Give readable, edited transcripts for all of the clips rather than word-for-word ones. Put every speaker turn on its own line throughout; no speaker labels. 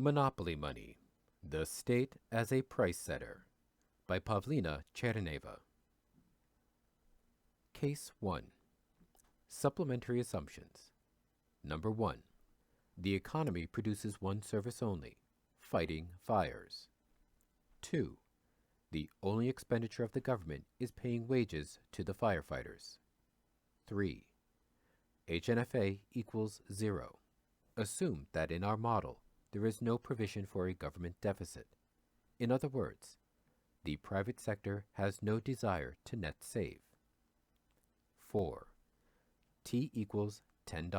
Monopoly Money, The State as a Price Setter by Pavlina Tcherneva. Case 1. Supplementary Assumptions. Number 1. The economy produces one service only, fighting fires. 2. The only expenditure of the government is paying wages to the firefighters. 3. HNFA equals 0. Assume that in our model, there is no provision for a government deficit. In other words, the private sector has no desire to net save. 4. T equals $10.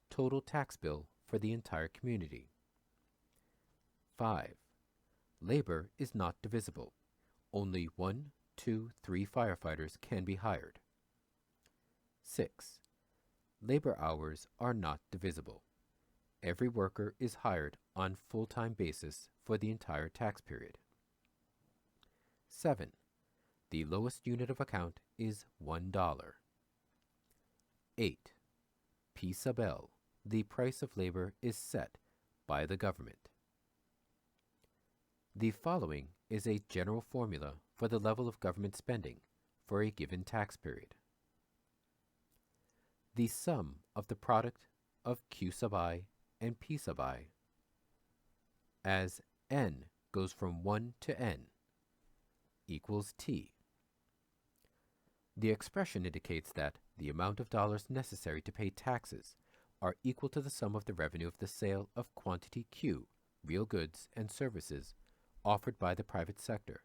Total tax bill for the entire community. 5. Labor is not divisible. Only 1, 2, 3 firefighters can be hired. 6. Labor hours are not divisible. Every worker is hired on full-time basis for the entire tax period. 7. The lowest unit of account is $1. 8. P sub L, the price of labor is set by the government. The following is a general formula for the level of government spending for a given tax period. The sum of the product of Q sub I and P sub I as n goes from 1 to n equals T. The expression indicates that the amount of dollars necessary to pay taxes are equal to the sum of the revenue of the sale of quantity Q, real goods and services, offered by the private sector,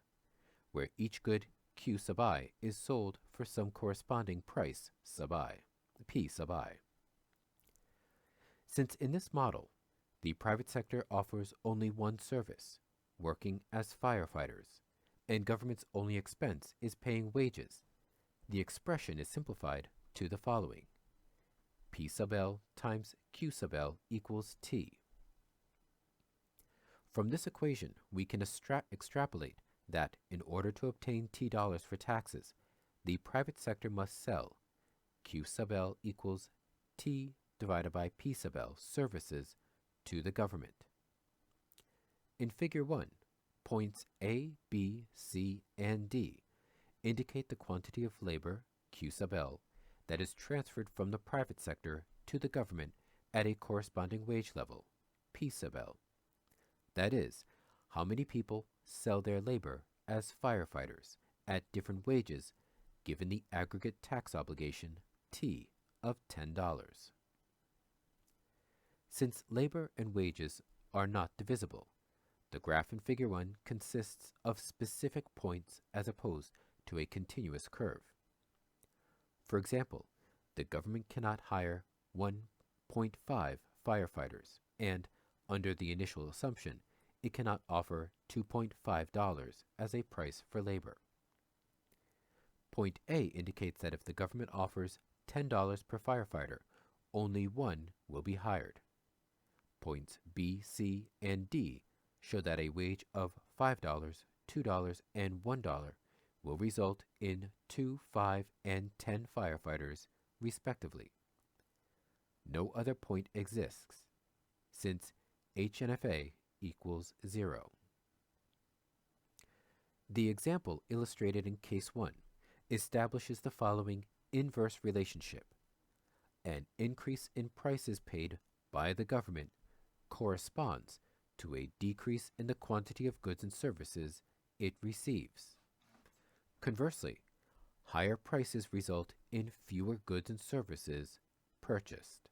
where each good Q sub I is sold for some corresponding price sub I, P sub I. Since in this model, the private sector offers only one service, working as firefighters, and government's only expense is paying wages, the expression is simplified to the following. P sub L times Q sub L equals T. From this equation, we can extrapolate that in order to obtain T dollars for taxes, the private sector must sell Q sub L equals T divided by P sub L services to the government. In Figure 1, points A, B, C, and D indicate the quantity of labor, Q sub L, that is transferred from the private sector to the government at a corresponding wage level, P sub L. That is, how many people sell their labor as firefighters at different wages given the aggregate tax obligation, T, of $10. Since labor and wages are not divisible, the graph in Figure 1 consists of specific points as opposed to a continuous curve. For example, the government cannot hire 1.5 firefighters, and, under the initial assumption, it cannot offer $2.5 as a price for labor. Point A indicates that if the government offers $10 per firefighter, only one will be hired. Points B, C, and D show that a wage of $5, $2, and $1 will result in 2, 5, and 10 firefighters, respectively. No other point exists, since HNFA equals 0. The example illustrated in Case 1 establishes the following inverse relationship. An increase in prices paid by the government corresponds to a decrease in the quantity of goods and services it receives. Conversely, higher prices result in fewer goods and services purchased.